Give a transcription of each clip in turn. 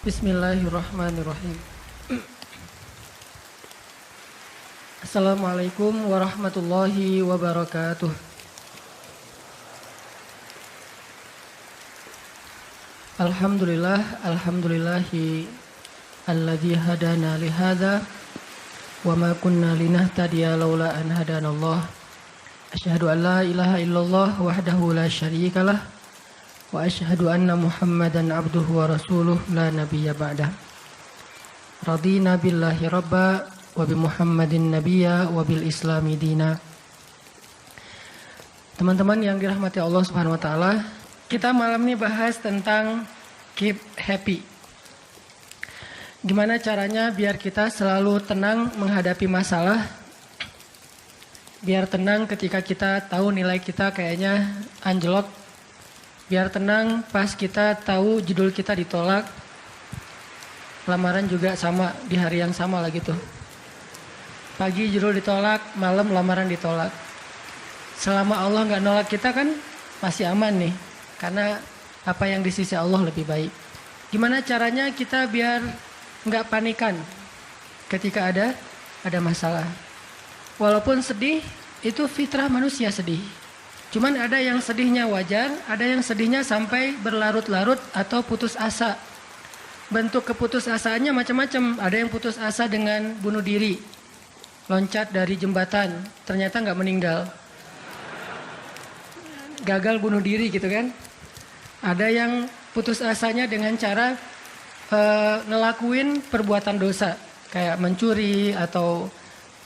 Bismillahirrahmanirrahim. Assalamualaikum warahmatullahi wabarakatuh. Alhamdulillahi alladzi hadana li hadza wa ma kunna linahtadiya laula an hadanallah. Asyhadu an la ilaha illallah wahdahu la syarikalah wa asyhadu anna Muhammadan abduhu wa rasuluh la nabiyya ba'dah. Radina billahi rabba wa bi Muhammadin nabiyya wa bil islami dina. Teman-teman yang dirahmati Allah Subhanahu wa taala, kita malam ini bahas tentang keep happy. Gimana caranya biar kita selalu tenang menghadapi masalah? Biar tenang ketika kita tahu nilai kita kayaknya anjlok. Biar tenang pas kita tahu judul kita ditolak. Lamaran juga sama di hari yang sama lah gitu. Pagi judul ditolak, malam lamaran ditolak. Selama Allah nggak nolak kita kan masih aman nih. Karena apa yang di sisi Allah lebih baik. Gimana caranya kita biar nggak panikan ketika ada masalah. Walaupun sedih, itu fitrah manusia sedih. Cuman ada yang sedihnya wajar, ada yang sedihnya sampai berlarut-larut atau putus asa. Bentuk keputusasaannya macam-macam. Ada yang putus asa dengan bunuh diri, loncat dari jembatan, ternyata nggak meninggal, gagal bunuh diri gitu kan. Ada yang putus asanya dengan cara ngelakuin perbuatan dosa, kayak mencuri atau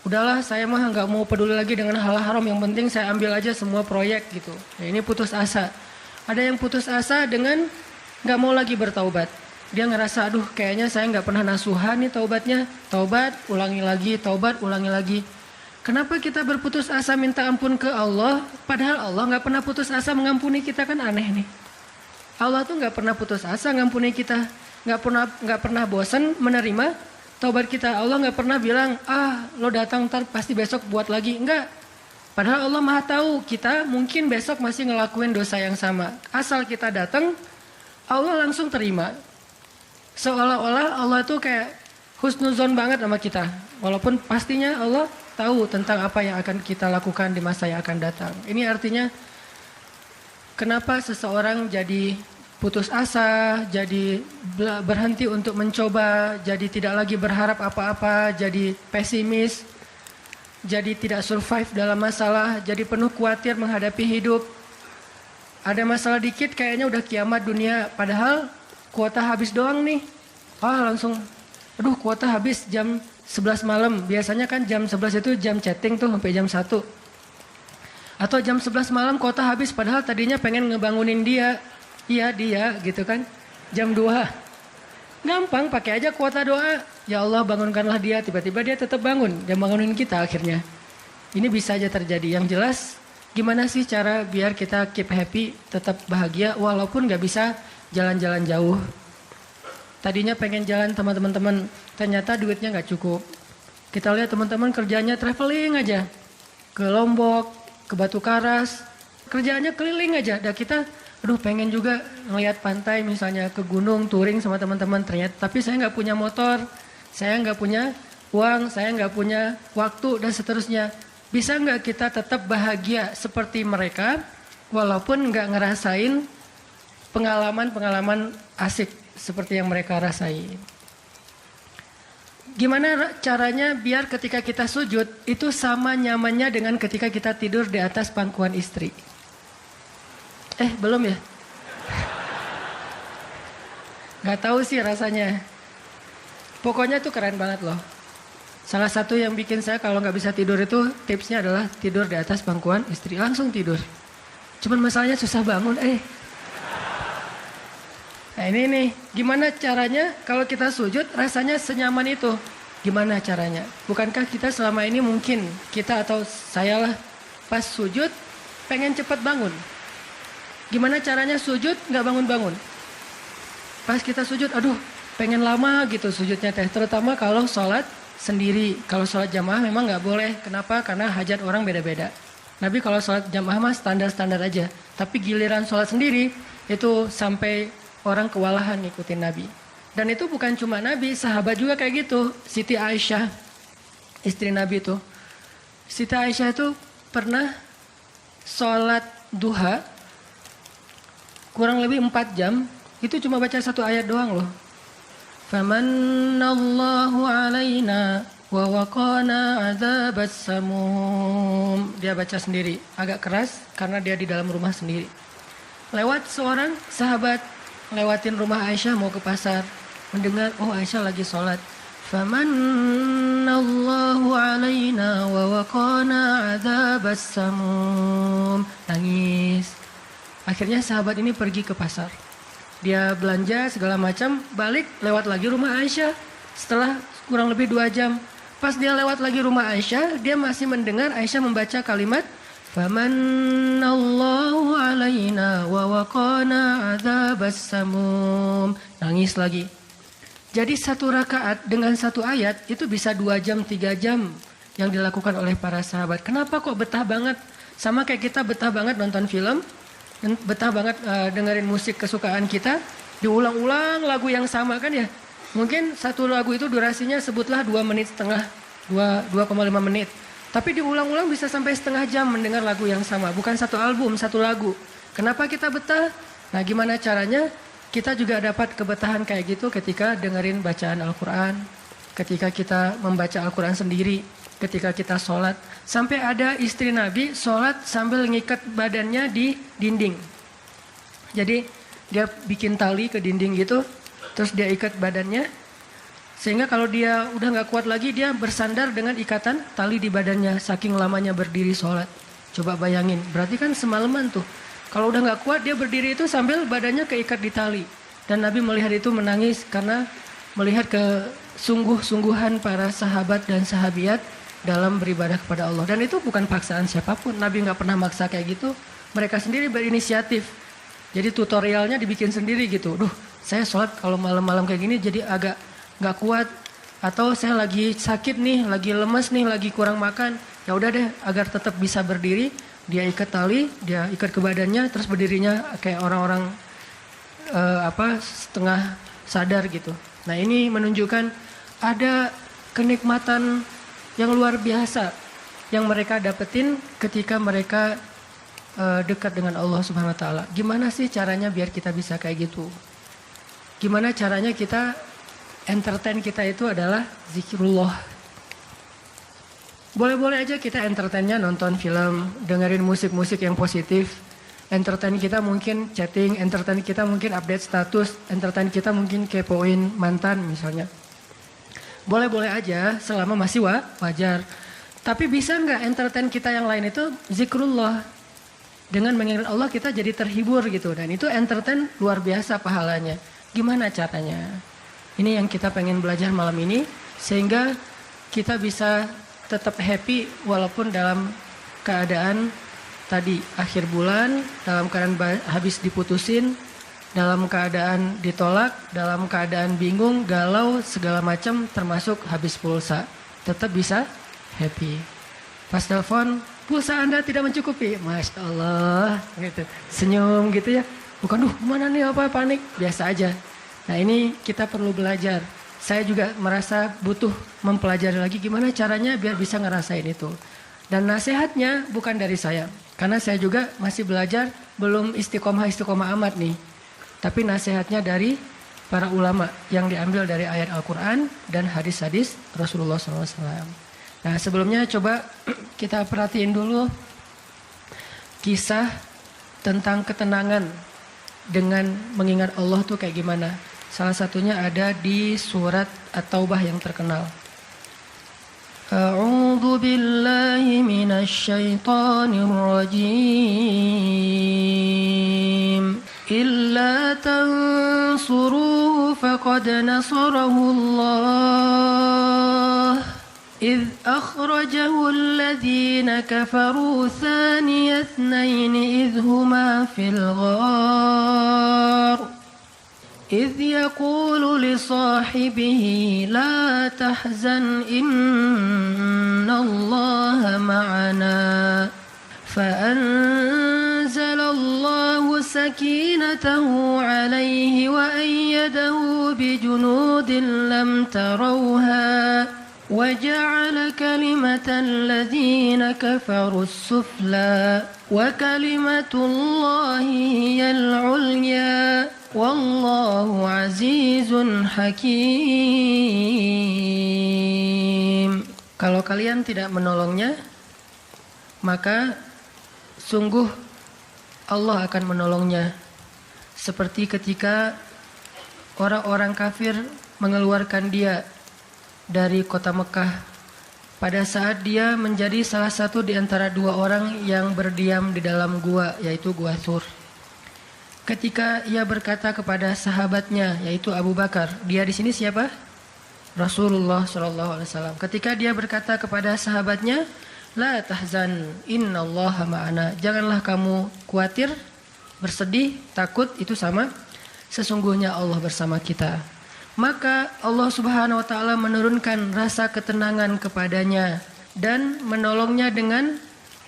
udahlah saya mah nggak mau peduli lagi dengan hal haram, yang penting saya ambil aja semua proyek gitu. Nah, ini putus asa. Ada yang putus asa dengan nggak mau lagi bertaubat. Dia ngerasa aduh kayaknya saya nggak pernah nasuhan nih taubatnya. Taubat ulangi lagi, taubat ulangi lagi. Kenapa kita berputus asa minta ampun ke Allah, padahal Allah nggak pernah putus asa mengampuni kita? Kan aneh nih. Allah tuh nggak pernah putus asa mengampuni kita, nggak pernah bosan menerima taubat kita. Allah nggak pernah bilang, lo datang ntar pasti besok buat lagi. Enggak. Padahal Allah maha tahu kita mungkin besok masih ngelakuin dosa yang sama. Asal kita datang, Allah langsung terima. Seolah-olah Allah tuh kayak husnuzon banget sama kita. Walaupun pastinya Allah tahu tentang apa yang akan kita lakukan di masa yang akan datang. Ini artinya kenapa seseorang jadi putus asa, jadi berhenti untuk mencoba, jadi tidak lagi berharap apa-apa, jadi pesimis, jadi tidak survive dalam masalah, jadi penuh khawatir menghadapi hidup. Ada masalah dikit kayaknya udah kiamat dunia, padahal kuota habis doang nih. Langsung, aduh kuota habis jam 11 malam. Biasanya kan jam 11 itu jam chatting tuh sampai jam 1. Atau jam 11 malam kuota habis, padahal tadinya pengen ngebangunin dia. Iya dia gitu kan. Jam 2. Gampang pakai aja kuota doa. Ya Allah bangunkanlah dia. Tiba-tiba dia tetap bangun. Dia bangunin kita akhirnya. Ini bisa aja terjadi. Yang jelas gimana sih cara biar kita keep happy, tetap bahagia walaupun gak bisa jalan-jalan jauh. Tadinya pengen jalan sama teman-teman, ternyata duitnya gak cukup. Kita lihat teman-teman kerjanya traveling aja. Ke Lombok, ke Batu Karas. Kerjaannya keliling aja. Dan kita aduh pengen juga ngeliat pantai misalnya, ke gunung, touring sama teman-teman. Ternyata tapi saya nggak punya motor, saya nggak punya uang, saya nggak punya waktu dan seterusnya. Bisa nggak kita tetap bahagia seperti mereka walaupun nggak ngerasain pengalaman-pengalaman asik seperti yang mereka rasain? Gimana caranya biar ketika kita sujud itu sama nyamannya dengan ketika kita tidur di atas pangkuan istri? Belum ya? Gak tahu sih rasanya. Pokoknya itu keren banget loh. Salah satu yang bikin saya kalau gak bisa tidur itu tipsnya adalah tidur di atas pangkuan istri. Langsung tidur. Cuman masalahnya susah bangun. Nah ini nih, gimana caranya kalau kita sujud rasanya senyaman itu? Gimana caranya? Bukankah kita selama ini mungkin, kita atau saya lah, pas sujud pengen cepat bangun. Gimana caranya sujud nggak bangun-bangun? Pas kita sujud, aduh pengen lama gitu sujudnya teh. Terutama kalau sholat sendiri. Kalau sholat jamaah memang nggak boleh. Kenapa? Karena hajat orang beda-beda. Nabi kalau sholat jamaah mah standar-standar aja. Tapi giliran sholat sendiri itu sampai orang kewalahan ngikutin Nabi. Dan itu bukan cuma Nabi, sahabat juga kayak gitu. Siti Aisyah, istri Nabi itu. Siti Aisyah itu pernah sholat duha kurang lebih 4 jam. Itu cuma baca 1 ayat doang loh. Famanallahu alaina wa waqana adzabas samum. Dia baca sendiri, agak keras karena dia di dalam rumah sendiri. Lewat seorang sahabat, lewatin rumah Aisyah mau ke pasar, mendengar oh Aisyah lagi sholat. Famanallahu alaina wa waqana adzabas samum. Nangis. Akhirnya sahabat ini pergi ke pasar. Dia belanja segala macam, balik lewat lagi rumah Aisyah. Setelah kurang lebih 2 jam. Pas dia lewat lagi rumah Aisyah, dia masih mendengar Aisyah membaca kalimat Famanallahu alaina wa waqana adzabas samum. Nangis lagi. Jadi 1 rakaat dengan 1 ayat itu bisa 2 jam, 3 jam yang dilakukan oleh para sahabat. Kenapa kok betah banget? Sama kayak kita betah banget nonton film, betah banget dengerin musik kesukaan kita, diulang-ulang lagu yang sama kan ya. Mungkin 1 lagu itu durasinya sebutlah 2,5 menit, 2,5 menit. Tapi diulang-ulang bisa sampai setengah jam mendengar lagu yang sama. Bukan 1 album, 1 lagu. Kenapa kita betah? Nah gimana caranya kita juga dapat kebetahan kayak gitu ketika dengerin bacaan Al-Quran. Ketika kita membaca Al-Quran sendiri. Ketika kita sholat. Sampai ada istri Nabi sholat sambil ngikat badannya di dinding. Jadi dia bikin tali ke dinding gitu. Terus dia ikat badannya. Sehingga kalau dia udah gak kuat lagi, dia bersandar dengan ikatan tali di badannya. Saking lamanya berdiri sholat. Coba bayangin, berarti kan semalaman tuh. Kalau udah gak kuat, dia berdiri itu sambil badannya keikat di tali. Dan Nabi melihat itu menangis karena melihat kesungguh-sungguhan para sahabat dan sahabiat dalam beribadah kepada Allah. Dan itu bukan paksaan siapapun. Nabi gak pernah maksa kayak gitu. Mereka sendiri berinisiatif. Jadi tutorialnya dibikin sendiri gitu. Duh, saya sholat kalau malam-malam kayak gini jadi agak nggak kuat, atau saya lagi sakit nih, lagi lemes nih, lagi kurang makan, ya udah deh agar tetap bisa berdiri, dia ikat tali, dia ikat ke badannya, terus berdirinya kayak orang-orang setengah sadar gitu. Nah ini menunjukkan ada kenikmatan yang luar biasa yang mereka dapetin ketika mereka dekat dengan Allah Subhanahu Wa Taala. Gimana sih caranya biar kita bisa kayak gitu? Gimana caranya kita entertain kita itu adalah zikrullah. Boleh-boleh aja kita entertainnya nonton film, dengerin musik-musik yang positif. Entertain kita mungkin chatting, entertain kita mungkin update status, entertain kita mungkin kepoin mantan misalnya. Boleh-boleh aja selama masih wajar. Tapi bisa nggak entertain kita yang lain itu zikrullah. Dengan mengingat Allah kita jadi terhibur gitu. Dan itu entertain luar biasa pahalanya. Gimana caranya? Ini yang kita pengen belajar malam ini sehingga kita bisa tetap happy walaupun dalam keadaan tadi akhir bulan, dalam keadaan habis diputusin, dalam keadaan ditolak, dalam keadaan bingung, galau, segala macam termasuk habis pulsa. Tetap bisa happy. Pas telepon, pulsa Anda tidak mencukupi. Masya Allah, gitu. Senyum gitu ya. Bukan, mana nih apa panik, biasa aja. Nah ini kita perlu belajar. Saya juga merasa butuh mempelajari lagi gimana caranya biar bisa ngerasain itu. Dan nasihatnya bukan dari saya. Karena saya juga masih belajar, belum istiqomah amat nih. Tapi nasihatnya dari para ulama yang diambil dari ayat Al-Quran dan hadis-hadis Rasulullah SAW. Nah sebelumnya coba kita perhatiin dulu kisah tentang ketenangan dengan mengingat Allah tuh kayak gimana. Salah satunya ada di surat At-Taubah yang terkenal. A'udzu billahi minasy syaithanir rajim. Illa tansuruhu faqad nasarahu Allah. إذ أخرجه الذين كفروا ثاني اثنين إذ هما في الغار إذ يقول لصاحبه لا تحزن إن الله معنا فأنزل الله سكينته عليه وأيده بجنود لم تروها وجعل كلمة الذين كفروا السفلى وكلمة الله هي العليا والله عزيز حكيم. Kalau kalian tidak menolongnya, maka sungguh Allah akan menolongnya. Seperti ketika orang-orang kafir mengeluarkan dia dari kota Mekah pada saat dia menjadi salah satu di antara dua orang yang berdiam di dalam gua, yaitu gua Thur. Ketika ia berkata kepada sahabatnya, yaitu Abu Bakar, dia di sini siapa? Rasulullah SAW. Ketika dia berkata kepada sahabatnya, la tahzan, innallaha ma'ana. Janganlah kamu khawatir, bersedih, takut, itu sama. Sesungguhnya Allah bersama kita. Maka Allah Subhanahu wa taala menurunkan rasa ketenangan kepadanya dan menolongnya dengan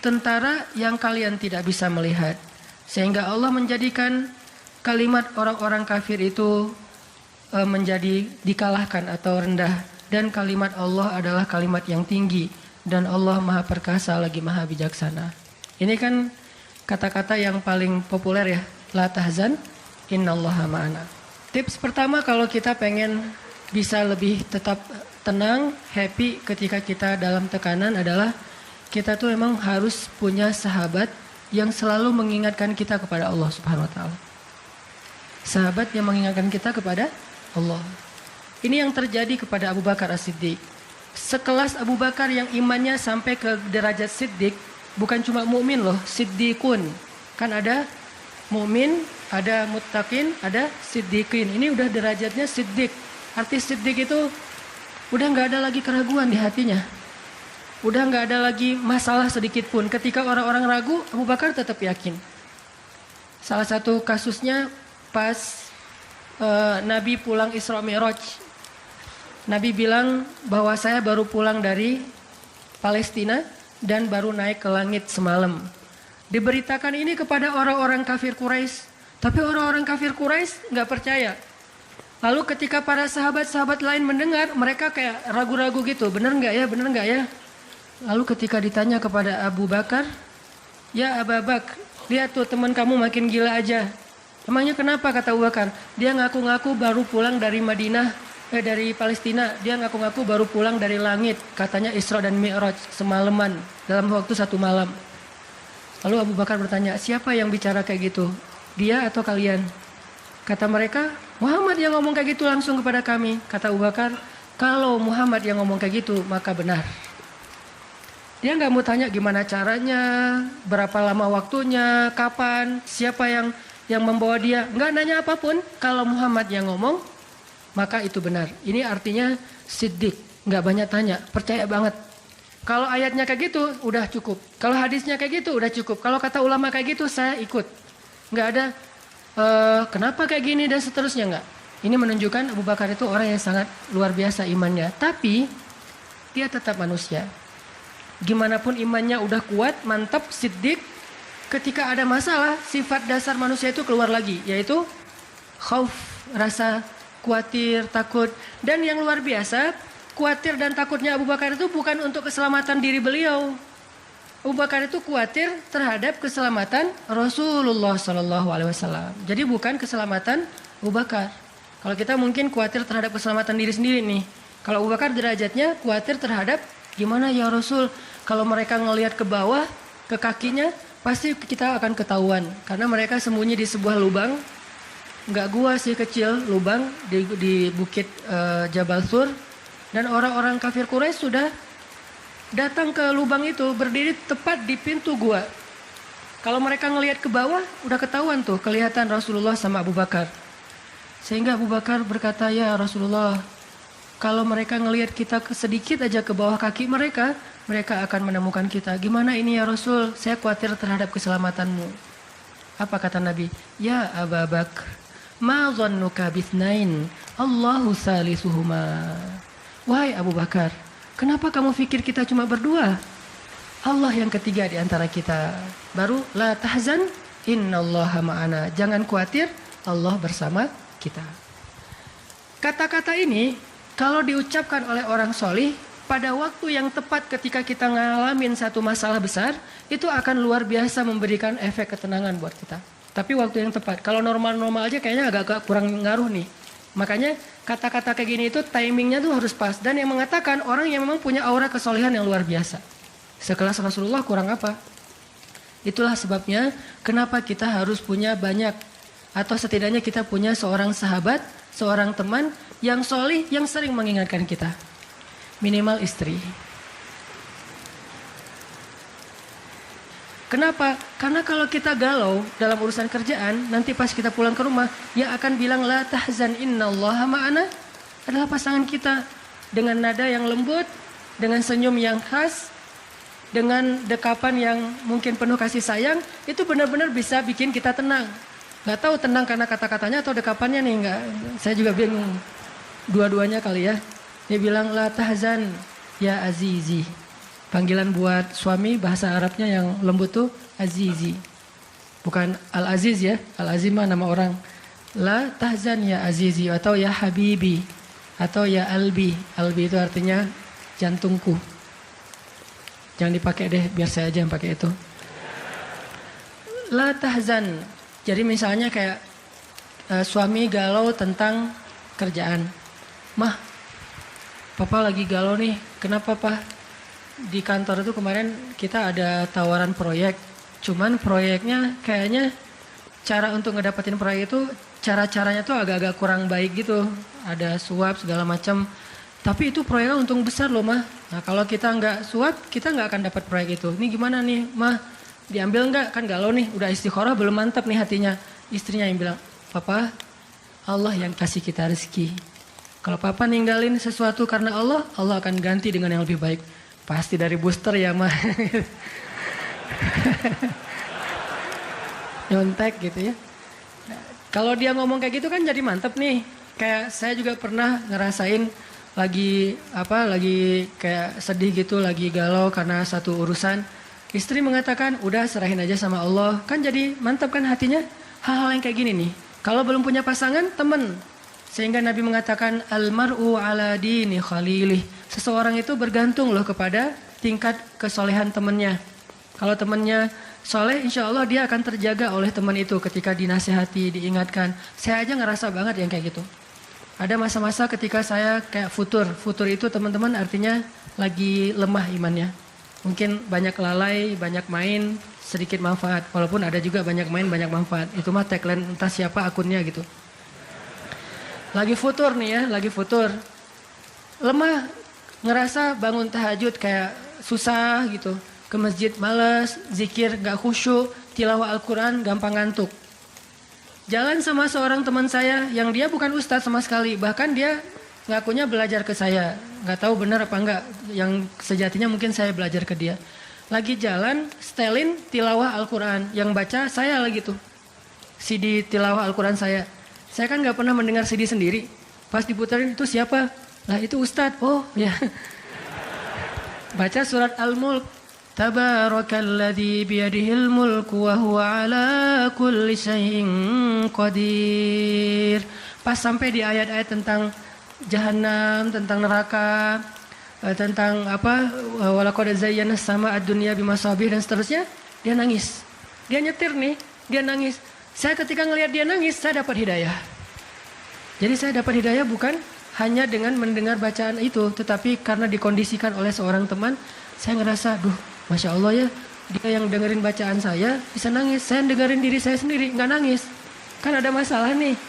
tentara yang kalian tidak bisa melihat. Sehingga Allah menjadikan kalimat orang-orang kafir itu menjadi dikalahkan atau rendah, dan kalimat Allah adalah kalimat yang tinggi, dan Allah Maha Perkasa lagi Maha Bijaksana. Ini kan kata-kata yang paling populer ya, la tahzan innallaha ma'ana. Tips pertama kalau kita pengen bisa lebih tetap tenang, happy ketika kita dalam tekanan adalah kita tuh emang harus punya sahabat yang selalu mengingatkan kita kepada Allah Subhanahu wa taala. Sahabat yang mengingatkan kita kepada Allah. Ini yang terjadi kepada Abu Bakar As-Siddiq. Sekelas Abu Bakar yang imannya sampai ke derajat Siddiq, bukan cuma mukmin loh, Siddiqun. Kan ada mukmin, ada muttaqin, ada siddiqin. Ini udah derajatnya Siddiq. Arti Siddiq itu udah nggak ada lagi keraguan di hatinya. Udah nggak ada lagi masalah sedikit pun. Ketika orang-orang ragu, Abu Bakar tetap yakin. Salah satu kasusnya pas Nabi pulang Isra Mi'raj. Nabi bilang bahwa saya baru pulang dari Palestina dan baru naik ke langit semalam. Diberitakan ini kepada orang-orang kafir Quraisy, tapi orang-orang kafir Quraisy nggak percaya. Lalu ketika para sahabat-sahabat lain mendengar, mereka kayak ragu-ragu gitu, benar nggak ya, benar nggak ya? Lalu ketika ditanya kepada Abu Bakar, ya Abu Bakar, lihat tuh teman kamu makin gila aja. Emangnya kenapa, kata Abu Bakar? Dia ngaku-ngaku baru pulang dari dari Palestina. Dia ngaku-ngaku baru pulang dari langit. Katanya Isra dan Mi'raj semalaman, dalam waktu 1 malam. Lalu Abu Bakar bertanya, siapa yang bicara kayak gitu? Dia atau kalian? Kata mereka, Muhammad yang ngomong kayak gitu langsung kepada kami. Kata Abu Bakar, kalau Muhammad yang ngomong kayak gitu, maka benar. Dia nggak mau tanya gimana caranya, berapa lama waktunya, kapan, siapa yang membawa dia. Nggak nanya apapun. Kalau Muhammad yang ngomong, maka itu benar. Ini artinya siddiq. Nggak banyak tanya, percaya banget. Kalau ayatnya kayak gitu, udah cukup. Kalau hadisnya kayak gitu, udah cukup. Kalau kata ulama kayak gitu, saya ikut. Nggak ada, kenapa kayak gini dan seterusnya, nggak. Ini menunjukkan Abu Bakar itu orang yang sangat luar biasa imannya. Tapi, dia tetap manusia. Gimana pun imannya udah kuat, mantap, siddiq. Ketika ada masalah, sifat dasar manusia itu keluar lagi, yaitu khauf, rasa khawatir, takut. Dan yang luar biasa, khawatir dan takutnya Abu Bakar itu bukan untuk keselamatan diri beliau. Abu Bakar itu khawatir terhadap keselamatan Rasulullah SAW. Jadi bukan keselamatan Abu Bakar. Kalau kita mungkin khawatir terhadap keselamatan diri sendiri nih. Kalau Abu Bakar derajatnya khawatir terhadap gimana ya Rasul, kalau mereka ngelihat ke bawah, ke kakinya, pasti kita akan ketahuan. Karena mereka sembunyi di sebuah lubang, nggak gua sih, kecil, lubang di bukit Jabal Thur. Dan orang-orang kafir Quraisy sudah datang ke lubang itu, berdiri tepat di pintu gua. Kalau mereka ngelihat ke bawah, udah ketahuan tuh, kelihatan Rasulullah sama Abu Bakar. Sehingga Abu Bakar berkata, ya Rasulullah, kalau mereka ngelihat kita sedikit aja ke bawah kaki mereka, mereka akan menemukan kita. Gimana ini ya Rasul? Saya khawatir terhadap keselamatanmu. Apa kata Nabi? Ya Abu Bakar, ma dhannuka bithnain, Allahu salisuhuma. Wahai Abu Bakar, kenapa kamu pikir kita cuma berdua? Allah yang ketiga di antara kita. Baru la tahzan, innallaha ma'ana. Jangan khawatir, Allah bersama kita. Kata-kata ini kalau diucapkan oleh orang solih pada waktu yang tepat ketika kita ngalamin satu masalah besar, itu akan luar biasa memberikan efek ketenangan buat kita. Tapi waktu yang tepat. Kalau normal-normal aja kayaknya agak kurang ngaruh nih. Makanya kata-kata kayak gini itu timingnya tuh harus pas. Dan yang mengatakan orang yang memang punya aura kesolehan yang luar biasa. Sekelas Rasulullah kurang apa? Itulah sebabnya kenapa kita harus punya banyak. Atau setidaknya kita punya seorang sahabat, seorang teman yang solih, yang sering mengingatkan kita. Minimal istri. Kenapa? Karena kalau kita galau dalam urusan kerjaan, nanti pas kita pulang ke rumah, yang akan bilang la tahzan innallaha ma'ana adalah pasangan kita. Dengan nada yang lembut, dengan senyum yang khas, dengan dekapan yang mungkin penuh kasih sayang, itu benar-benar bisa bikin kita tenang. Gak tahu tenang karena kata-katanya atau dekapannya nih, enggak. Saya juga bingung. Dua-duanya kali ya. Dia bilang la tahzan ya azizi. Panggilan buat suami bahasa Arabnya yang lembut tuh azizi. Bukan al-aziz ya. Al-aziz mah nama orang. La tahzan ya azizi atau ya habibi atau ya albi. Albi itu artinya jantungku. Jangan dipakai deh, biar saya aja yang pakai itu. La tahzan. Jadi misalnya kayak suami galau tentang kerjaan. Mah, papa lagi galau nih. Kenapa, Pak? Di kantor itu kemarin kita ada tawaran proyek. Cuman proyeknya kayaknya cara untuk ngedapetin proyek itu cara-caranya tuh agak-agak kurang baik gitu. Ada suap segala macam. Tapi itu proyeknya untung besar loh, Mah. Nah, kalau kita nggak suap, kita nggak akan dapat proyek itu. Ini gimana nih, Mah? Diambil nggak? Kan galau nih, udah istikharah belum mantap nih hatinya. Istrinya yang bilang, Papa, Allah yang kasih kita rezeki. Kalau Papa ninggalin sesuatu karena Allah, Allah akan ganti dengan yang lebih baik. Pasti dari booster ya, Mah. Nyontek gitu ya. Kalau dia ngomong kayak gitu kan jadi mantep nih. Kayak saya juga pernah ngerasain lagi kayak sedih gitu, lagi galau karena satu urusan. Istri mengatakan, udah serahin aja sama Allah. Kan jadi mantap kan hatinya. Hal-hal yang kayak gini nih. Kalau belum punya pasangan, temen. Sehingga Nabi mengatakan, almar'u ala dini khalilih. Seseorang itu bergantung loh kepada tingkat kesolehan temannya. Kalau temannya soleh, insya Allah dia akan terjaga oleh teman itu ketika dinasihati, diingatkan. Saya aja ngerasa banget yang kayak gitu. Ada masa-masa ketika saya kayak futur. Futur itu teman-teman artinya lagi lemah imannya. Mungkin banyak lalai, banyak main, sedikit manfaat. Walaupun ada juga banyak main, banyak manfaat. Itu mah tagline entah siapa akunnya gitu. Lagi futur nih ya, lagi futur. Lemah, ngerasa bangun tahajud kayak susah gitu. Ke masjid males, zikir gak khusyuk, tilawah Al-Quran gampang ngantuk. Jalan sama seorang teman saya yang dia bukan ustadz sama sekali. Bahkan dia ngakunya belajar ke saya. Gak tahu benar apa enggak. Yang sejatinya mungkin saya belajar ke dia. Lagi jalan, setelin tilawah Al-Quran. Yang baca saya lagi tuh. CD tilawah Al-Quran saya. Saya kan gak pernah mendengar CD sendiri. Pas diputerin itu siapa? Lah itu ustadz. Oh ya. Baca surat Al-Mulk. Tabarakalladzi biyadihil mulku wa huwa ala kulli syai'in qadir. Pas sampai di ayat-ayat tentang Jahannam, tentang neraka, tentang apa? Walaqad zayyana sama ad-dunya bimasabih dan seterusnya, dia nangis. Dia nyetir nih, dia nangis. Saya ketika ngelihat dia nangis, saya dapat hidayah. Jadi saya dapat hidayah bukan hanya dengan mendengar bacaan itu, tetapi karena dikondisikan oleh seorang teman, saya ngerasa, duh, Masya Allah ya, dia yang dengerin bacaan saya bisa nangis. Saya dengerin diri saya sendiri, nggak nangis. Kan ada masalah nih.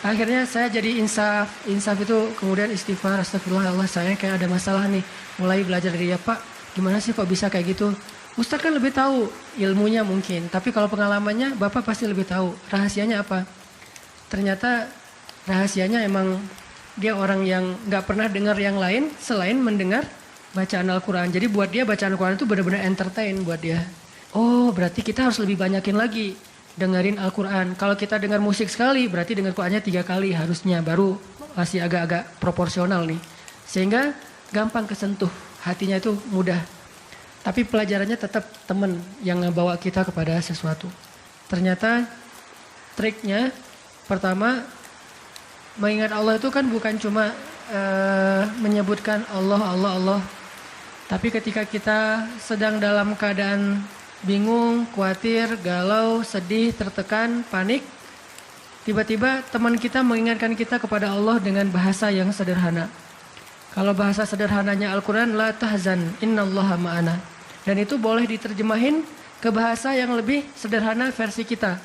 Akhirnya saya jadi insaf. Insaf itu kemudian istighfar, astagfirullah Allah, saya kayak ada masalah nih. Mulai belajar dari dia, Pak, gimana sih kok bisa kayak gitu? Ustadz kan lebih tahu ilmunya mungkin, tapi kalau pengalamannya Bapak pasti lebih tahu. Rahasianya apa? Ternyata rahasianya emang dia orang yang nggak pernah dengar yang lain selain mendengar bacaan Al-Quran. Jadi buat dia bacaan Al-Quran itu benar-benar entertain buat dia. Oh, berarti kita harus lebih banyakin lagi dengerin Al-Quran. Kalau kita dengar musik sekali, berarti dengar Qurannya 3 kali harusnya. Baru masih agak-agak proporsional nih. Sehingga gampang kesentuh. Hatinya itu mudah. Tapi pelajarannya tetap teman yang ngebawa kita kepada sesuatu. Ternyata triknya pertama, mengingat Allah itu kan bukan cuma menyebutkan Allah, Allah, Allah. Tapi ketika kita sedang dalam keadaan bingung, khawatir, galau, sedih, tertekan, panik, tiba-tiba teman kita mengingatkan kita kepada Allah dengan bahasa yang sederhana. Kalau bahasa sederhananya Al-Quran, la tahzan, innallaha ma'ana. Dan itu boleh diterjemahin ke bahasa yang lebih sederhana versi kita.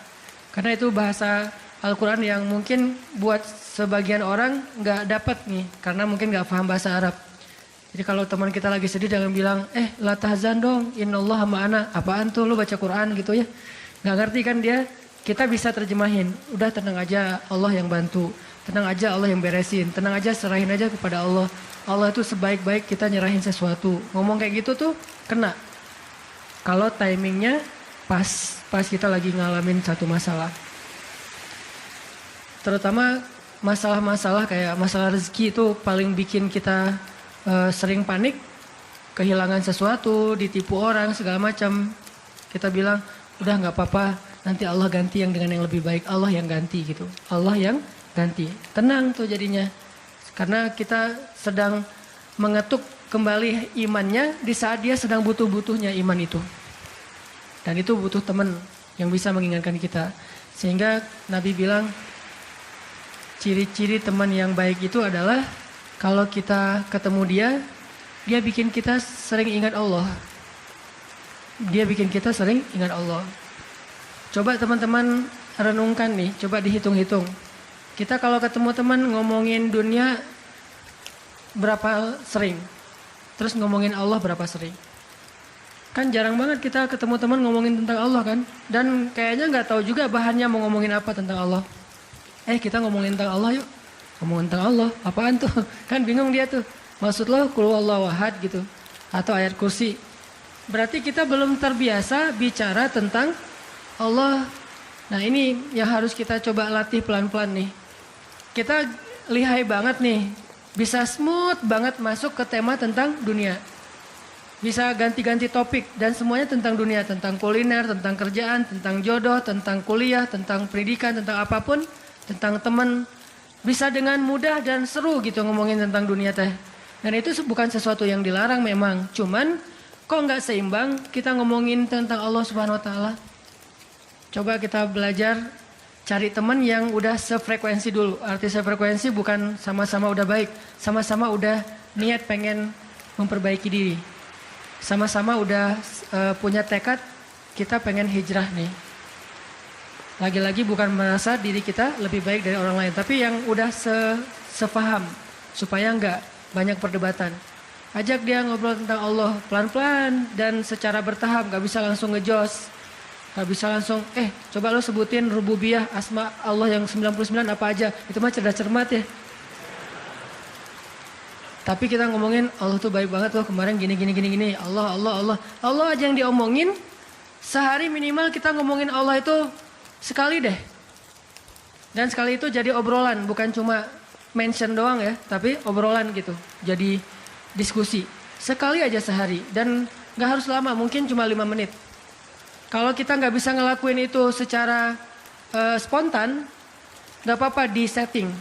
Karena itu bahasa Al-Quran yang mungkin buat sebagian orang nggak dapat nih, karena mungkin nggak paham bahasa Arab. Jadi kalau teman kita lagi sedih jangan bilang, la tahzan dong, innallaha ma'ana. Apaan tuh lu baca Quran gitu ya? Nggak ngerti kan dia? Kita bisa terjemahin, udah tenang aja, Allah yang bantu. Tenang aja, Allah yang beresin. Tenang aja, serahin aja kepada Allah. Allah itu sebaik-baik kita nyerahin sesuatu. Ngomong kayak gitu tuh kena. Kalau timingnya pas kita lagi ngalamin satu masalah. Terutama masalah-masalah kayak masalah rezeki itu paling bikin kita sering panik, kehilangan sesuatu, ditipu orang, segala macam. Kita bilang, udah nggak apa-apa, nanti Allah ganti yang dengan yang lebih baik. Allah yang ganti gitu. Allah yang ganti. Tenang tuh jadinya. Karena kita sedang mengetuk kembali imannya di saat dia sedang butuh-butuhnya iman itu. Dan itu butuh teman yang bisa mengingatkan kita. Sehingga Nabi bilang, ciri-ciri teman yang baik itu adalah kalau kita ketemu dia bikin kita sering ingat Allah. Dia bikin kita sering ingat Allah. Coba teman-teman renungkan nih, coba dihitung-hitung. Kita kalau ketemu teman ngomongin dunia berapa sering? Terus ngomongin Allah berapa sering? Kan jarang banget kita ketemu teman ngomongin tentang Allah kan? Dan kayaknya nggak tahu juga bahannya mau ngomongin apa tentang Allah. Kita ngomongin tentang Allah yuk. Ngomongin tentang Allah, apaan tuh? Kan bingung dia tuh. Maksud lo qul huwallahu ahad gitu. Atau ayat kursi. Berarti kita belum terbiasa bicara tentang Allah. Nah ini yang harus kita coba latih pelan-pelan nih. Kita lihai banget nih. Bisa smooth banget masuk ke tema tentang dunia. Bisa ganti-ganti topik dan semuanya tentang dunia. Tentang kuliner, tentang kerjaan, tentang jodoh, tentang kuliah, tentang pendidikan, tentang apapun. Tentang teman, bisa dengan mudah dan seru gitu ngomongin tentang dunia teh. Dan itu bukan sesuatu yang dilarang memang. Cuman kok nggak seimbang kita ngomongin tentang Allah Subhanahu Wa Taala. Coba kita belajar cari teman yang udah sefrekuensi dulu. Arti sefrekuensi bukan sama-sama udah baik. Sama-sama udah niat pengen memperbaiki diri. Sama-sama udah punya tekad kita pengen hijrah nih. Lagi-lagi bukan merasa diri kita lebih baik dari orang lain. Tapi yang udah sefaham. Supaya enggak banyak perdebatan. Ajak dia ngobrol tentang Allah pelan-pelan. Dan secara bertahap. Gak bisa langsung ngejos. Gak bisa langsung coba lo sebutin rububiyah asma Allah yang 99 apa aja. Itu mah cerdas cermat ya. Tapi kita ngomongin Allah tuh baik banget loh. Kemarin gini. Allah. Allah aja yang diomongin. Sehari minimal kita ngomongin Allah itu sekali deh. Dan sekali itu jadi obrolan. Bukan cuma mention doang ya. Tapi obrolan gitu. Jadi diskusi. Sekali aja sehari. Dan gak harus lama. Mungkin cuma 5 menit. Kalau kita gak bisa ngelakuin itu secara spontan. Gak apa-apa di setting.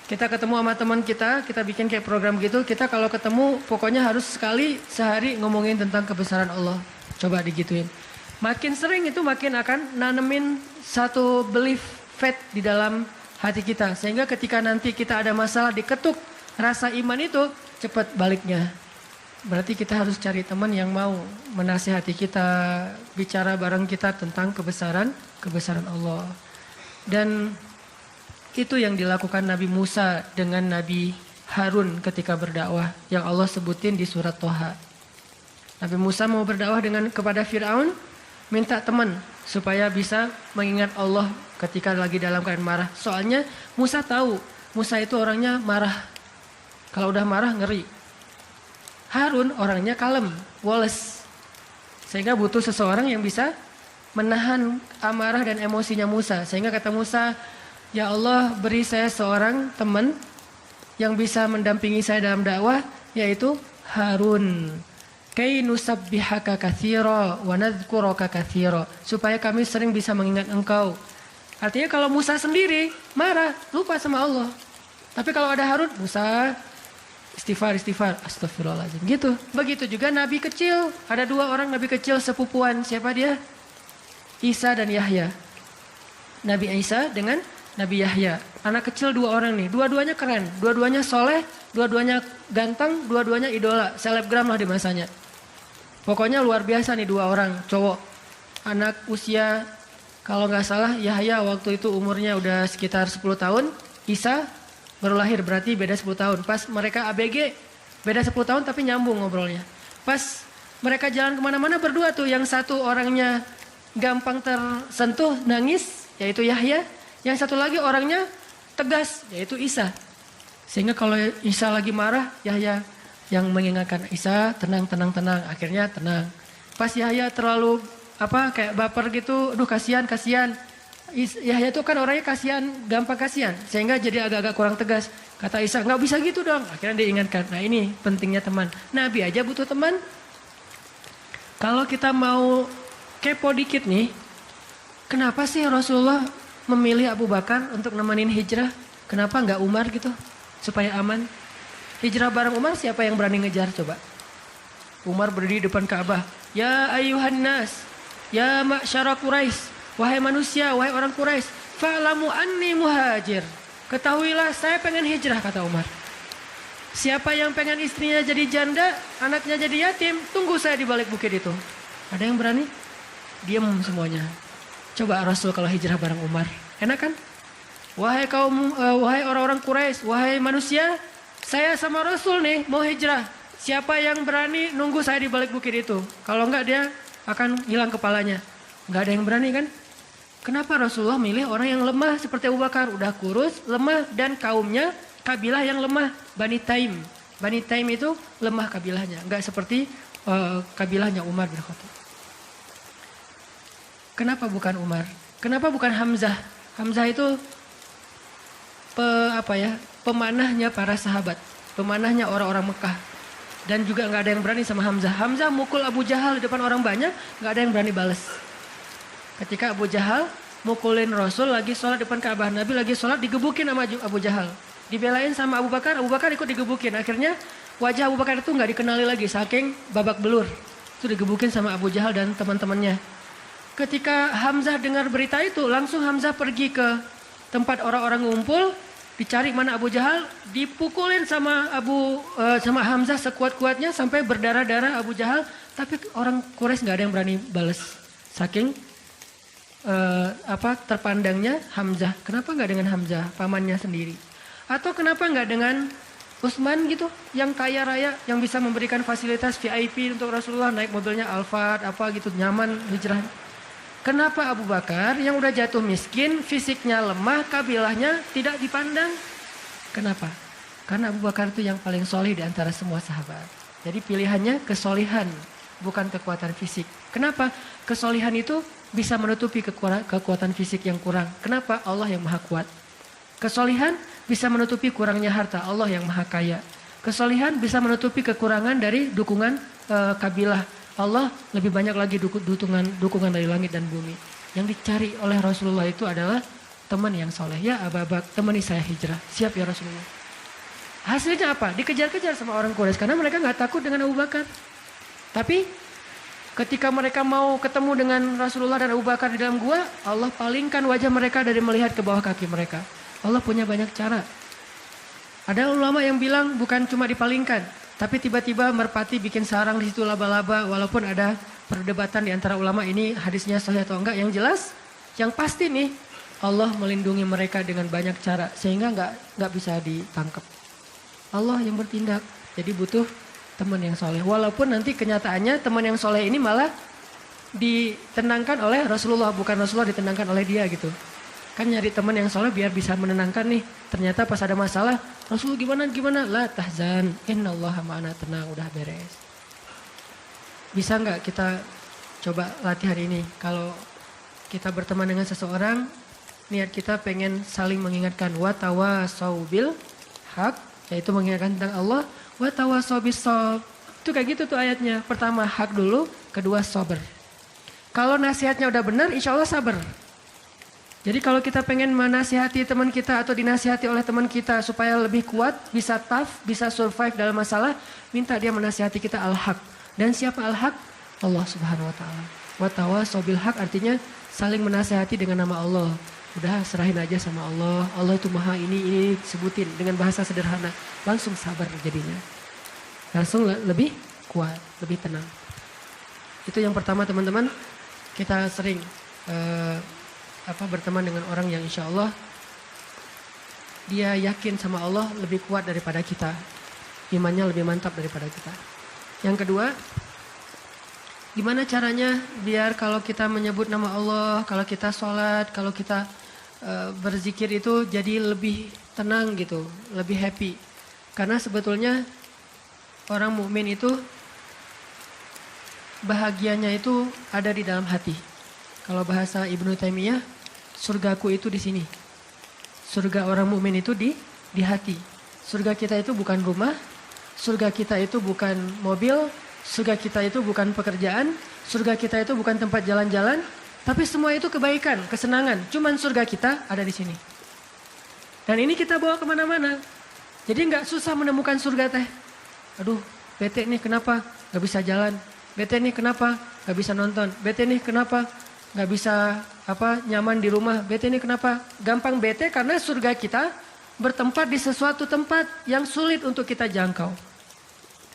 Kita ketemu sama teman kita. Kita bikin kayak program gitu. Kita kalau ketemu pokoknya harus sekali sehari ngomongin tentang kebesaran Allah. Coba digituin. Makin sering itu makin akan nanemin satu belief faith di dalam hati kita. Sehingga ketika nanti kita ada masalah diketuk rasa iman itu cepat baliknya. Berarti kita harus cari teman yang mau menasihati kita, bicara bareng kita tentang kebesaran Allah. Dan itu yang dilakukan Nabi Musa dengan Nabi Harun ketika berdakwah yang Allah sebutin di surat Toha. Nabi Musa mau berdakwah kepada Fir'aun, minta teman supaya bisa mengingat Allah ketika lagi dalam keadaan marah. Soalnya Musa tahu, Musa itu orangnya marah. Kalau udah marah ngeri. Harun orangnya kalem, woles. Sehingga butuh seseorang yang bisa menahan amarah dan emosinya Musa. Sehingga kata Musa, ya Allah beri saya seorang teman yang bisa mendampingi saya dalam dakwah, yaitu Harun. Kay nusabbihaka katsira wa nadhkuraka katsira. Supaya kami sering bisa mengingat engkau. Artinya kalau Musa sendiri marah, lupa sama Allah. Tapi kalau ada Harun, Musa istighfar, astagfirullahaladzim. Gitu. Begitu juga Nabi kecil. Ada 2 orang Nabi kecil sepupuan. Siapa dia? Isa dan Yahya. Nabi Isa dengan Nabi Yahya. Anak kecil 2 orang nih. Dua-duanya keren. Dua-duanya soleh. Dua-duanya ganteng. Dua-duanya idola. Selebgram lah di masanya. Pokoknya luar biasa nih 2 orang cowok. Anak usia, kalau nggak salah Yahya waktu itu umurnya udah sekitar 10 tahun. Isa baru lahir, berarti beda 10 tahun. Pas mereka ABG, beda 10 tahun tapi nyambung ngobrolnya. Pas mereka jalan kemana-mana berdua tuh. Yang satu orangnya gampang tersentuh, nangis, yaitu Yahya. Yang satu lagi orangnya tegas, yaitu Isa. Sehingga kalau Isa lagi marah, Yahya yang mengingatkan Isa, tenang. Akhirnya tenang. Pas Yahya terlalu kayak baper gitu, aduh kasihan. Yahya itu kan orangnya kasihan, gampang kasihan. Sehingga jadi agak-agak kurang tegas. Kata Isa, nggak bisa gitu dong. Akhirnya diingatkan. Nah ini pentingnya teman. Nabi aja butuh teman. Kalau kita mau kepo dikit nih, kenapa sih Rasulullah memilih Abu Bakar untuk nemenin hijrah? Kenapa nggak Umar gitu? Supaya aman. Hijrah bareng Umar, siapa yang berani ngejar coba? Umar berdiri depan Ka'bah. Ya ayuhan nas, ya ma'syara Quraisy, wahai manusia, wahai orang Quraisy, fa'lamu anni muhajir. Ketahuilah saya pengen hijrah, kata Umar. Siapa yang pengen istrinya jadi janda, anaknya jadi yatim, tunggu saya di balik bukit itu. Ada yang berani? Diam semuanya. Coba Rasul kalau hijrah bareng Umar. Enak kan? Wahai orang-orang Quraisy, wahai manusia, saya sama Rasul nih mau hijrah. Siapa yang berani nunggu saya di balik bukit itu? Kalau enggak dia akan hilang kepalanya. Enggak ada yang berani kan? Kenapa Rasulullah milih orang yang lemah seperti Abu Bakar? Udah kurus, lemah, dan kaumnya kabilah yang lemah. Bani Taim. Bani Taim itu lemah kabilahnya. Enggak seperti kabilahnya Umar bin Khattab. Kenapa bukan Umar? Kenapa bukan Hamzah? Hamzah itu pemanahnya para sahabat. Pemanahnya orang-orang Mekah. Dan juga nggak ada yang berani sama Hamzah. Hamzah mukul Abu Jahal di depan orang banyak, nggak ada yang berani balas. Ketika Abu Jahal mukulin Rasul lagi sholat depan Ka'bah, Nabi lagi sholat digebukin sama Abu Jahal. Dibelain sama Abu Bakar ikut digebukin. Akhirnya wajah Abu Bakar itu nggak dikenali lagi, saking babak belur. Itu digebukin sama Abu Jahal dan teman-temannya. Ketika Hamzah dengar berita itu, langsung Hamzah pergi ke tempat orang-orang ngumpul, dicari mana Abu Jahal, dipukulin sama sama Hamzah sekuat-kuatnya sampai berdarah-darah Abu Jahal, tapi orang Quraisy nggak ada yang berani balas. Saking terpandangnya Hamzah. Kenapa nggak dengan Hamzah, pamannya sendiri? Atau kenapa nggak dengan Utsman gitu, yang kaya raya, yang bisa memberikan fasilitas VIP untuk Rasulullah, naik mobilnya Alphard gitu, nyaman hijrah. Kenapa Abu Bakar yang udah jatuh miskin, fisiknya lemah, kabilahnya tidak dipandang? Kenapa? Karena Abu Bakar itu yang paling soleh di antara semua sahabat. Jadi pilihannya kesolihan, bukan kekuatan fisik. Kenapa? Kesolihan itu bisa menutupi kekuatan fisik yang kurang. Kenapa? Allah yang maha kuat. Kesolihan bisa menutupi kurangnya harta, Allah yang maha kaya. Kesolihan bisa menutupi kekurangan dari dukungan kabilah. Allah lebih banyak lagi dukungan dari langit dan bumi. Yang dicari oleh Rasulullah itu adalah teman yang soleh. Ya Abu Bakar, temani saya hijrah. Siap ya Rasulullah. Hasilnya apa? Dikejar-kejar sama orang Quraisy karena mereka nggak takut dengan Abu Bakar. Tapi ketika mereka mau ketemu dengan Rasulullah dan Abu Bakar di dalam gua, Allah palingkan wajah mereka dari melihat ke bawah kaki mereka. Allah punya banyak cara. Ada ulama yang bilang bukan cuma dipalingkan, tapi tiba-tiba merpati bikin sarang di situ laba-laba, walaupun ada perdebatan di antara ulama ini hadisnya sahih atau enggak. Yang jelas, yang pasti nih Allah melindungi mereka dengan banyak cara sehingga nggak bisa ditangkap. Allah yang bertindak. Jadi butuh teman yang soleh. Walaupun nanti kenyataannya teman yang soleh ini malah ditenangkan oleh Rasulullah, bukan Rasulullah ditenangkan oleh dia gitu. Kan nyari teman yang soleh biar bisa menenangkan nih. Ternyata pas ada masalah, Rasul gimana? La tahzan, innallaha ma'ana, tenang, udah beres. Bisa nggak kita coba latihan ini? Kalau kita berteman dengan seseorang, niat kita pengen saling mengingatkan. Wa tawasau bil haq, yaitu mengingatkan tentang Allah. Wa tawasau bis shawab, Itu kayak gitu tuh ayatnya. Pertama hak dulu, kedua sabar. Kalau nasihatnya udah benar, insya Allah sabar. Jadi kalau kita pengen menasihati teman kita atau dinasihati oleh teman kita supaya lebih kuat, bisa tough, bisa survive dalam masalah, minta dia menasihati kita al-haq. Dan siapa al-haq? Allah Subhanahu wa taala. Wa tawasau bil haq artinya saling menasihati dengan nama Allah. Udah serahin aja sama Allah. Allah itu maha ini sebutin dengan bahasa sederhana. Langsung sabar jadinya. Langsung lebih kuat, lebih tenang. Itu yang pertama teman-teman. Kita sering berteman dengan orang yang insya Allah dia yakin sama Allah lebih kuat daripada kita. Imannya lebih mantap daripada kita. Yang kedua, gimana caranya biar kalau kita menyebut nama Allah, kalau kita sholat, kalau kita berzikir itu jadi lebih tenang gitu, lebih happy. Karena sebetulnya orang mukmin itu bahagianya itu ada di dalam hati. Kalau bahasa Ibnu Taimiyah, surgaku itu di sini. Surga orang mukmin itu di hati. Surga kita itu bukan rumah, surga kita itu bukan mobil, surga kita itu bukan pekerjaan, surga kita itu bukan tempat jalan-jalan, tapi semua itu kebaikan, kesenangan. Cuman surga kita ada di sini. Dan ini kita bawa kemana-mana. Jadi nggak susah menemukan surga teh. Aduh, bete nih kenapa nggak bisa jalan? Bete nih kenapa nggak bisa nonton? Bete nih kenapa nggak bisa nyaman di rumah? Bete nih kenapa? Gampang bete karena surga kita bertempat di sesuatu tempat yang sulit untuk kita jangkau.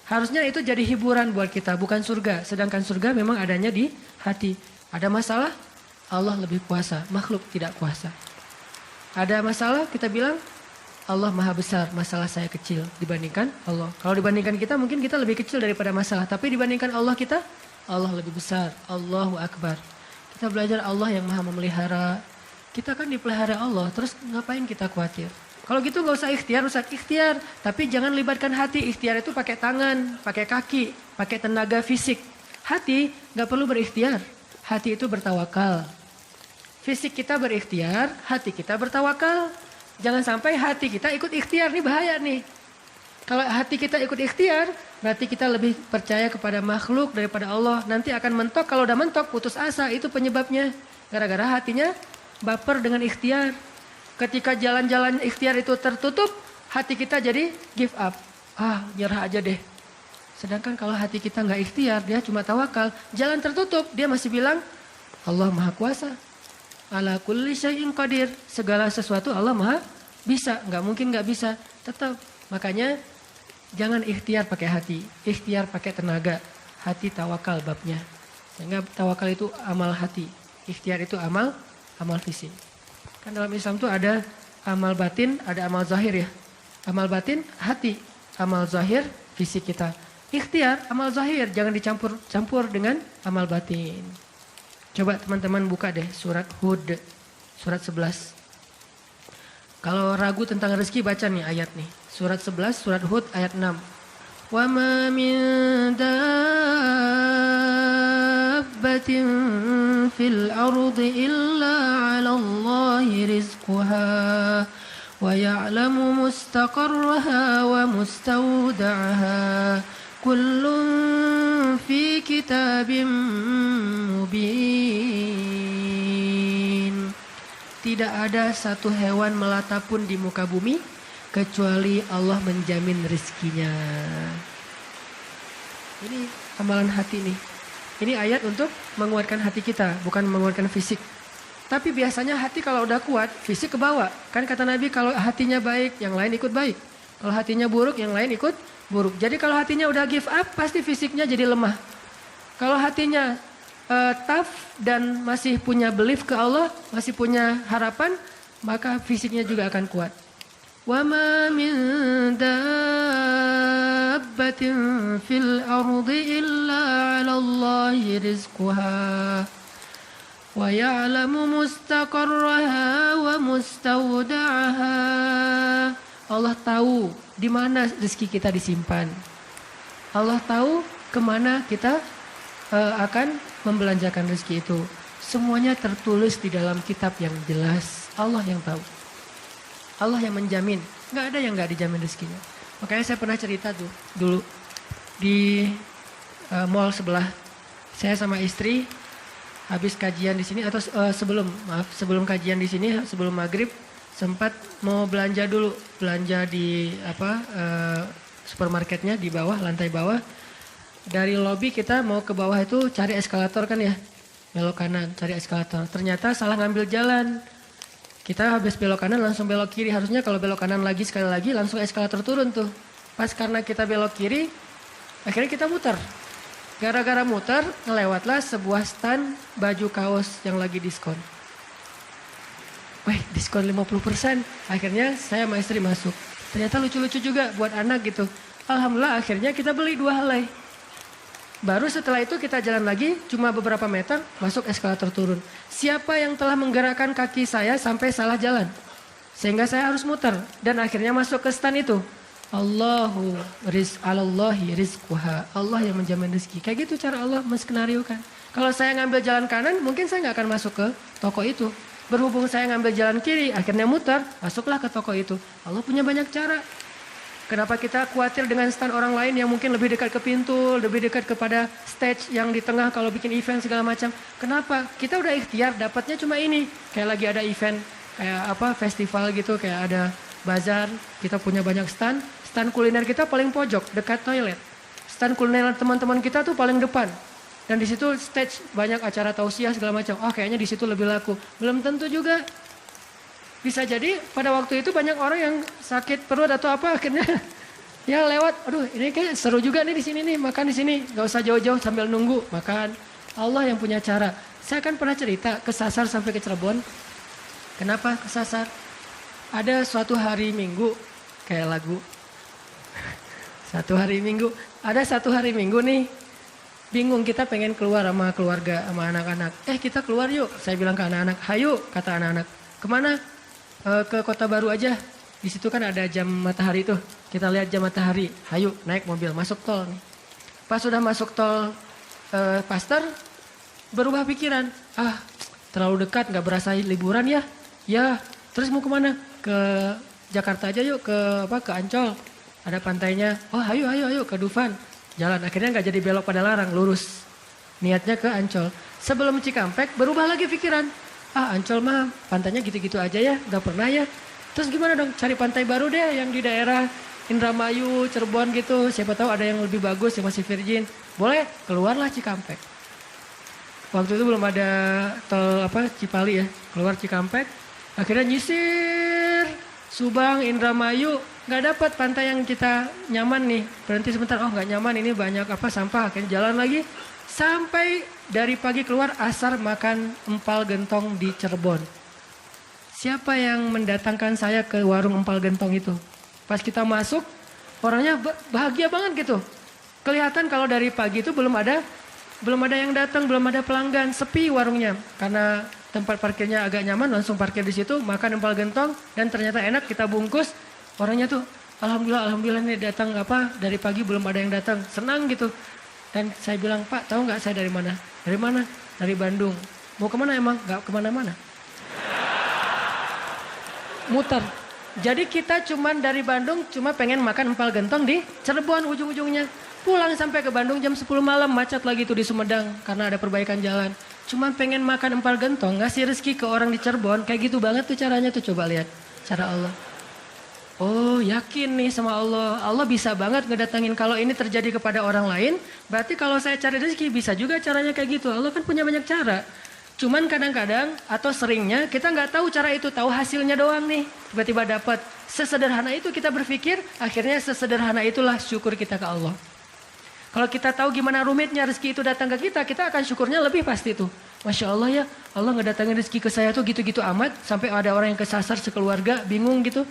Harusnya itu jadi hiburan buat kita, bukan surga. Sedangkan surga memang adanya di hati. Ada masalah, Allah lebih kuasa, makhluk tidak kuasa. Ada masalah, kita bilang Allah maha besar, masalah saya kecil dibandingkan Allah. Kalau dibandingkan kita mungkin kita lebih kecil daripada masalah. Tapi dibandingkan Allah kita, Allah lebih besar. Allahu Akbar. Kita belajar Allah yang maha memelihara. Kita kan dipelihara Allah, terus ngapain kita khawatir? Kalau gitu gak usah ikhtiar, Ustaz. Ikhtiar. Tapi jangan libatkan hati. Ikhtiar itu pakai tangan, pakai kaki, pakai tenaga fisik. Hati gak perlu berikhtiar. Hati itu bertawakal. Fisik kita berikhtiar, hati kita bertawakal. Jangan sampai hati kita ikut ikhtiar, nih bahaya nih. Kalau hati kita ikut ikhtiar, berarti kita lebih percaya kepada makhluk daripada Allah. Nanti akan mentok, kalau udah mentok putus asa, itu penyebabnya. Gara-gara hatinya baper dengan ikhtiar. Ketika jalan-jalan ikhtiar itu tertutup, hati kita jadi give up. Nyerah aja deh. Sedangkan kalau hati kita nggak ikhtiar, dia cuma tawakal. Jalan tertutup, dia masih bilang, Allah maha kuasa. Ala kulli syai'in qadir. Segala sesuatu Allah maha bisa. Nggak mungkin nggak bisa. Tetap. Makanya jangan ikhtiar pakai hati. Ikhtiar pakai tenaga. Hati tawakal babnya. Sehingga tawakal itu amal hati. Ikhtiar itu amal fisik. Kan dalam Islam itu ada amal batin, ada amal zahir ya. Amal batin hati. Amal zahir fisik kita. Ikhtiar amal zahir. Jangan dicampur dengan amal batin. Coba teman-teman buka deh surat Hud, surat 11. Kalau ragu tentang rezeki baca nih ayat nih. Surat 11, surat Hud ayat 6. Wa ma min dabbatin fil ardi illa 'ala Allahi rizquha wa ya'lamu mustaqarraha wa mustawda'aha. Kullun fi kitabim mubin. Tidak ada satu hewan melata pun di muka bumi kecuali Allah menjamin rezekinya. Ini amalan hati nih. Ini ayat untuk menguatkan hati kita, bukan menguatkan fisik. Tapi biasanya hati kalau udah kuat, fisik kebawa. Kan kata Nabi kalau hatinya baik, yang lain ikut baik. Kalau hatinya buruk, yang lain ikut buruk. Jadi kalau hatinya udah give up, pasti fisiknya jadi lemah. Kalau hatinya tough dan masih punya belief ke Allah, masih punya harapan, maka fisiknya juga akan kuat. Wa ma min dabbatin fil ardi illa 'ala Allahi rizquha wa ya'lamu mustaqarraha wa mustawda'aha. Allah tahu di mana rezeki kita disimpan. Allah tahu kemana kita akan membelanjakan rezeki itu. Semuanya tertulis di dalam kitab yang jelas. Allah yang tahu. Allah yang menjamin. Nggak ada yang nggak dijamin rezekinya. Makanya saya pernah cerita tuh dulu. di mall sebelah. Saya sama istri habis kajian di sini atau sebelum kajian di sini sebelum maghrib sempat mau belanja dulu, belanja di supermarketnya di bawah, lantai bawah. Dari lobi kita mau ke bawah itu cari eskalator kan ya, belok kanan cari eskalator. Ternyata salah ngambil jalan. Kita habis belok kanan langsung belok kiri. Harusnya kalau belok kanan lagi sekali lagi langsung eskalator turun tuh. Pas karena kita belok kiri, akhirnya kita muter. Gara-gara muter, ngelewatlah sebuah stand baju kaos yang lagi diskon. Wih, diskon 50%. Akhirnya saya sama istri masuk. Ternyata lucu-lucu juga buat anak gitu. Alhamdulillah akhirnya kita beli 2 helai. Baru setelah itu kita jalan lagi, cuma beberapa meter, masuk eskalator turun. Siapa yang telah menggerakkan kaki saya sampai salah jalan? Sehingga saya harus muter. Dan akhirnya masuk ke stand itu. Alallahi rizquha. Allah yang menjamin rezeki. Kayak gitu cara Allah menskenariokan. Kalau saya ngambil jalan kanan, mungkin saya nggak akan masuk ke toko itu. Berhubung saya ngambil jalan kiri, akhirnya muter, masuklah ke toko itu. Allah punya banyak cara. Kenapa kita khawatir dengan stand orang lain yang mungkin lebih dekat ke pintu, lebih dekat kepada stage yang di tengah kalau bikin event segala macam. Kenapa? Kita udah ikhtiar, dapatnya cuma ini. Kayak lagi ada event, kayak festival gitu, kayak ada bazar, kita punya banyak stand. Stand kuliner kita paling pojok, dekat toilet. Stand kuliner teman-teman kita tuh paling depan. Dan di situ stage banyak acara tausiah segala macam. Oh, kayaknya di situ lebih laku. Belum tentu juga. Bisa jadi pada waktu itu banyak orang yang sakit perut atau apa akhirnya ya lewat. Aduh, ini kayak seru juga nih di sini nih, makan di sini. Gak usah jauh-jauh sambil nunggu makan. Allah yang punya cara. Saya kan pernah cerita kesasar sampai ke Cirebon. Kenapa kesasar? Ada suatu hari Minggu kayak lagu. Ada satu hari Minggu nih, bingung kita pengen keluar sama keluarga, sama anak-anak. Kita keluar yuk, saya bilang ke anak-anak. Hayu, kata anak-anak. Kemana? Ke Kota Baru aja. Di situ kan ada jam matahari tuh. Kita lihat jam matahari. Hayu, naik mobil, masuk tol nih. Pas sudah masuk tol Pasteur, berubah pikiran. Terlalu dekat, gak berasa liburan ya? Ya, terus mau kemana? Ke Jakarta aja yuk, ke Ancol. Ada pantainya. Oh, ayo ke Dufan. Jalan akhirnya nggak jadi belok pada larang, lurus. Niatnya ke Ancol. Sebelum Cikampek berubah lagi pikiran. Ancol mah pantainya gitu-gitu aja ya, nggak pernah ya. Terus gimana dong? Cari pantai baru deh yang di daerah Indramayu, Cirebon gitu. Siapa tahu ada yang lebih bagus yang masih virgin. Boleh, keluarlah Cikampek. Waktu itu belum ada tol Cipali ya. Keluar Cikampek. Akhirnya nyisir Subang, Indramayu, nggak dapat pantai yang kita nyaman nih. Berhenti sebentar, nggak nyaman, ini banyak sampah. Akhirnya jalan lagi, sampai dari pagi keluar asar makan empal gentong di Cirebon. Siapa yang mendatangkan saya ke warung empal gentong itu? Pas kita masuk, orangnya bahagia banget gitu. Kelihatan kalau dari pagi itu belum ada yang datang, belum ada pelanggan, sepi warungnya. Karena tempat parkirnya agak nyaman, langsung parkir di situ, makan empal gentong, dan ternyata enak, kita bungkus. Orangnya tuh, alhamdulillah nih datang dari pagi belum ada yang datang, senang gitu. Dan saya bilang, Pak, tahu nggak saya dari mana? Dari mana? Dari Bandung. Mau kemana emang? Nggak kemana-mana. Muter. Jadi kita cuman dari Bandung cuma pengen makan empal gentong di Cirebon ujung-ujungnya. Pulang sampai ke Bandung jam 10 malam, macet lagi tuh di Sumedang karena ada perbaikan jalan. Cuman pengen makan empal gentong, ngasih rezeki ke orang di Cirebon, kayak gitu banget tuh caranya tuh, coba lihat cara Allah. Oh, yakin nih sama Allah. Allah bisa banget ngedatangin. Kalau ini terjadi kepada orang lain, berarti kalau saya cari rezeki bisa juga caranya kayak gitu. Allah kan punya banyak cara. Cuman kadang-kadang atau seringnya kita nggak tahu cara itu, tahu hasilnya doang nih. Tiba-tiba dapat. Sesederhana itu kita berpikir, akhirnya sesederhana itulah syukur kita ke Allah. Kalau kita tahu gimana rumitnya rezeki itu datang ke kita, kita akan syukurnya lebih pasti tuh. Masya Allah ya, Allah ngedatangin rezeki ke saya tuh gitu-gitu amat. Sampai ada orang yang kesasar sekeluarga, bingung gitu.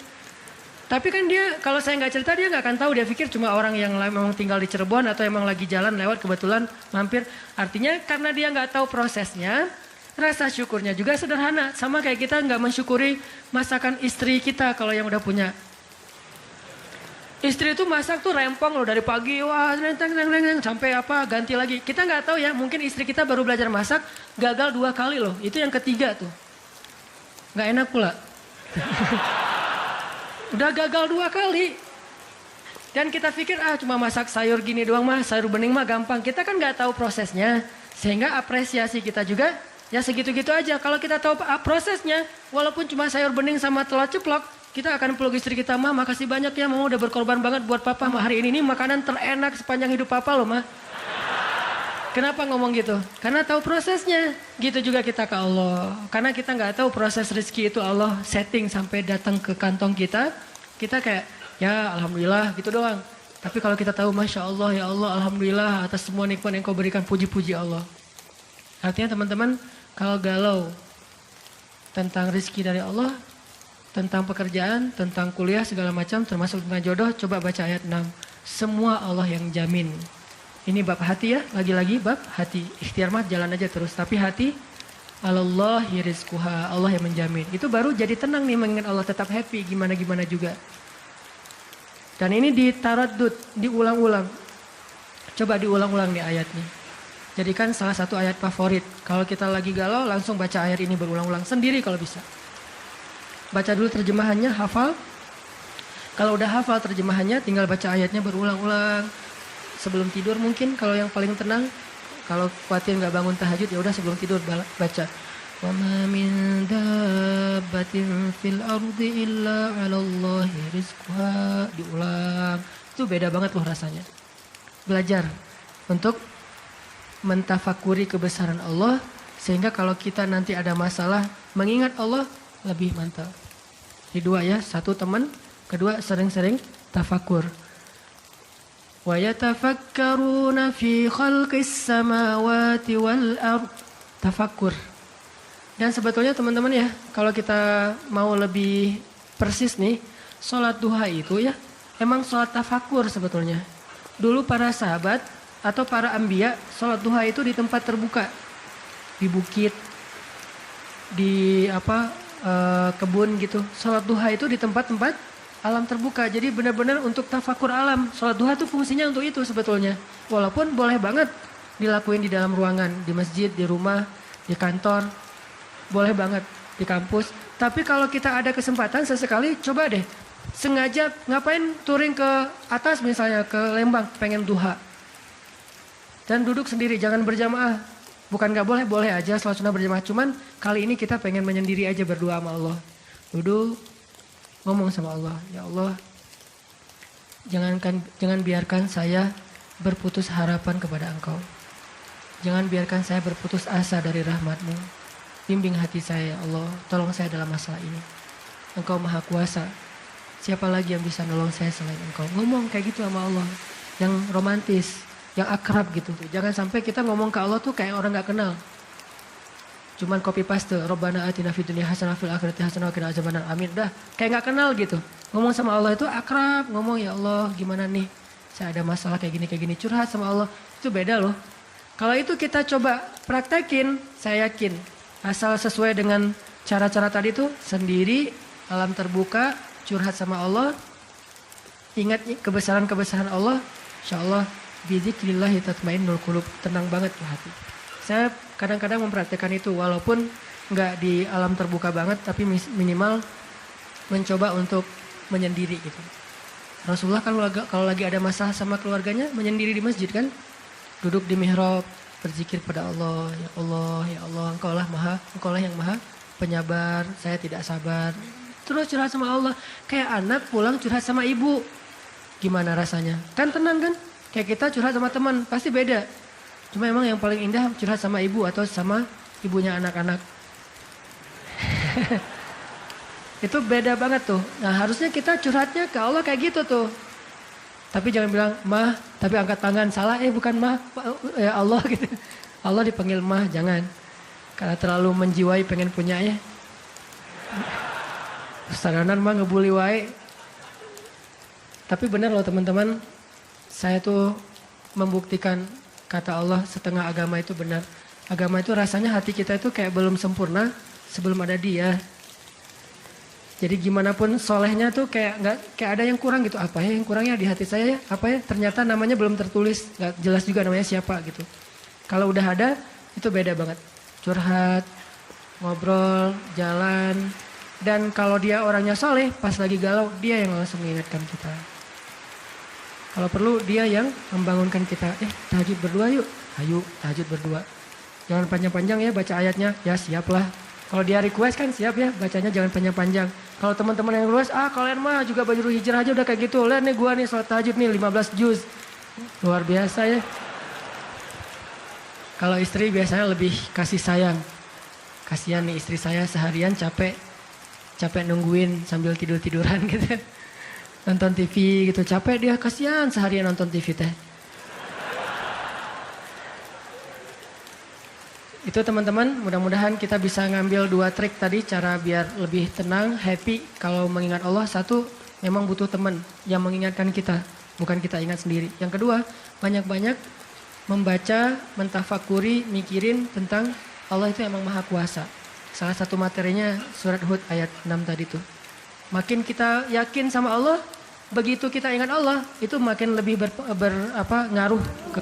Tapi kan dia, kalau saya nggak cerita dia nggak akan tahu. Dia pikir cuma orang yang memang tinggal di Cirebon atau emang lagi jalan lewat kebetulan mampir. Artinya karena dia nggak tahu prosesnya, rasa syukurnya juga sederhana. Sama kayak kita nggak mensyukuri masakan istri kita kalau yang udah punya. Istri itu masak tuh rempong loh dari pagi, wah sampai ganti lagi. Kita nggak tahu ya, mungkin istri kita baru belajar masak, gagal 2 kali loh. Itu yang ketiga tuh. Nggak enak pula. Udah gagal 2 kali. Dan kita pikir cuma masak sayur gini doang mah, sayur bening mah gampang. Kita kan nggak tahu prosesnya. Sehingga apresiasi kita juga ya segitu-gitu aja. Kalau kita tahu prosesnya, walaupun cuma sayur bening sama telur ceplok, kita akan peluk istri kita, mah makasih banyak ya, mama udah berkorban banget buat papa. Mah hari ini makanan terenak sepanjang hidup papa loh mah. Kenapa ngomong gitu? Karena tahu prosesnya. Gitu juga kita ke Allah. Karena kita nggak tahu proses rezeki itu Allah setting sampai datang ke kantong kita. Kita kayak ya alhamdulillah gitu doang. Tapi kalau kita tahu Masya Allah ya Allah alhamdulillah atas semua nikmat yang kau berikan, puji-puji Allah. Artinya teman-teman kalau galau tentang rezeki dari Allah, tentang pekerjaan, tentang kuliah segala macam termasuk tentang jodoh, coba baca ayat 6. Semua Allah yang jamin. Ini bab hati ya, lagi-lagi bab hati. Ikhtiar mah jalan aja terus, tapi hati Allahi rizquha, Allah yang menjamin. Itu baru jadi tenang nih mengingat Allah, tetap happy gimana-gimana juga. Dan ini ditaraddud, diulang-ulang. Coba diulang-ulang nih ayatnya. Jadikan salah satu ayat favorit. Kalau kita lagi galau langsung baca ayat ini berulang-ulang sendiri kalau bisa. Baca dulu terjemahannya, hafal. Kalau udah hafal terjemahannya tinggal baca ayatnya berulang-ulang. Sebelum tidur mungkin kalau yang paling tenang. Kalau khawatir nggak bangun tahajud ya udah sebelum tidur baca. Wa ma min dabbatin fil ardi illa 'alallahi rizquha. Diulang. Itu beda banget loh rasanya. Belajar untuk mentafakuri kebesaran Allah sehingga kalau kita nanti ada masalah mengingat Allah lebih mantap. Jadi dua ya, satu teman, kedua sering-sering tafakur. Wa yatafakkaruna fi khalqis samawati wal ard. Tafakkur. Dan sebetulnya teman-teman ya, kalau kita mau lebih persis nih, sholat duha itu ya, emang sholat tafakur sebetulnya. Dulu para sahabat atau para anbiya, sholat duha itu di tempat terbuka. Di bukit, di kebun gitu. Sholat duha itu di tempat-tempat alam terbuka. Jadi benar-benar untuk tafakur alam. Sholat duha itu fungsinya untuk itu sebetulnya. Walaupun boleh banget dilakuin di dalam ruangan, di masjid, di rumah, di kantor. Boleh banget di kampus. Tapi kalau kita ada kesempatan sesekali, coba deh. Sengaja ngapain touring ke atas misalnya, ke Lembang, pengen duha. Dan duduk sendiri, jangan berjamaah. Bukan gak boleh, boleh aja sholat sunnah berjamaah. Cuman kali ini kita pengen menyendiri aja berdoa sama Allah. Duduk. Ngomong sama Allah, ya Allah, jangan biarkan saya berputus harapan kepada Engkau. Jangan biarkan saya berputus asa dari rahmat-Mu. Bimbing hati saya, ya Allah, tolong saya dalam masalah ini. Engkau maha kuasa, siapa lagi yang bisa nolong saya selain Engkau. Ngomong kayak gitu sama Allah, yang romantis, yang akrab gitu. Jangan sampai kita ngomong ke Allah tuh kayak orang gak kenal. Cuman copy paste, Rabbana atina fid dunya hasanah fil akhirati hasanah wa qina azabannar. Amin. Udah kayak enggak kenal gitu. Ngomong sama Allah itu akrab, ngomong ya Allah, gimana nih? Saya ada masalah kayak gini, curhat sama Allah. Itu beda loh. Kalau itu kita coba praktekin, saya yakin asal sesuai dengan cara-cara tadi tuh sendiri, alam terbuka, curhat sama Allah. Ingat kebesaran-kebesaran Allah, insyaallah bizikrillah tatmainnul qulub. Tenang banget tuh hati. Saya kadang-kadang mempraktikkan itu walaupun nggak di alam terbuka banget tapi minimal mencoba untuk menyendiri gitu. Rasulullah kalau lagi ada masalah sama keluarganya menyendiri di masjid kan, duduk di mihrab berzikir pada Allah, ya Allah, ya Allah, Engkau lah yang maha penyabar, saya tidak sabar. Terus curhat sama Allah, kayak anak pulang curhat sama ibu, gimana rasanya? Kan tenang kan? Kayak kita curhat sama teman pasti beda. Cuma emang yang paling indah curhat sama ibu atau sama ibunya anak-anak. Itu beda banget tuh. Nah harusnya kita curhatnya ke Allah kayak gitu tuh. Tapi jangan bilang mah, tapi angkat tangan salah. Bukan mah, ya Allah gitu. Allah dipanggil mah, jangan. Karena terlalu menjiwai pengen punya ya. Saranan mah ngebully wae. Tapi benar loh teman-teman. Saya tuh membuktikan kata Allah setengah agama itu benar. Agama itu rasanya hati kita itu kayak belum sempurna sebelum ada Dia. Jadi gimana pun solehnya tuh kayak ada yang kurang gitu. Apa ya yang kurangnya di hati saya ya? Apa ya? Ternyata namanya belum tertulis. Gak jelas juga namanya siapa gitu. Kalau udah ada itu beda banget. Curhat, ngobrol, jalan. Dan kalau dia orangnya soleh pas lagi galau dia yang langsung mengingatkan kita. Kalau perlu dia yang membangunkan kita. Tahajud berdua yuk. Ayo tahajud berdua. Jangan panjang-panjang ya baca ayatnya. Ya siap lah. Kalau dia request kan siap ya bacanya jangan panjang-panjang. Kalau teman-teman yang request, kalian mah juga baju hijrah aja udah kayak gitu. Lihat nih gua nih sholat tahajud nih 15 juz. Luar biasa ya. Kalau istri biasanya lebih kasih sayang. Kasihan nih istri saya seharian capek nungguin sambil tidur-tiduran gitu. Nonton TV gitu, capek dia, kasihan seharian nonton TV teh. Itu teman-teman, mudah-mudahan kita bisa ngambil 2 trik tadi cara biar lebih tenang, happy. Kalau mengingat Allah, satu memang butuh teman yang mengingatkan kita, bukan kita ingat sendiri. Yang kedua, banyak-banyak membaca, mentafakuri, mikirin tentang Allah itu emang maha kuasa. Salah satu materinya surat Hud ayat 6 tadi tuh. Makin kita yakin sama Allah, begitu kita ingat Allah, itu makin lebih ngaruh ke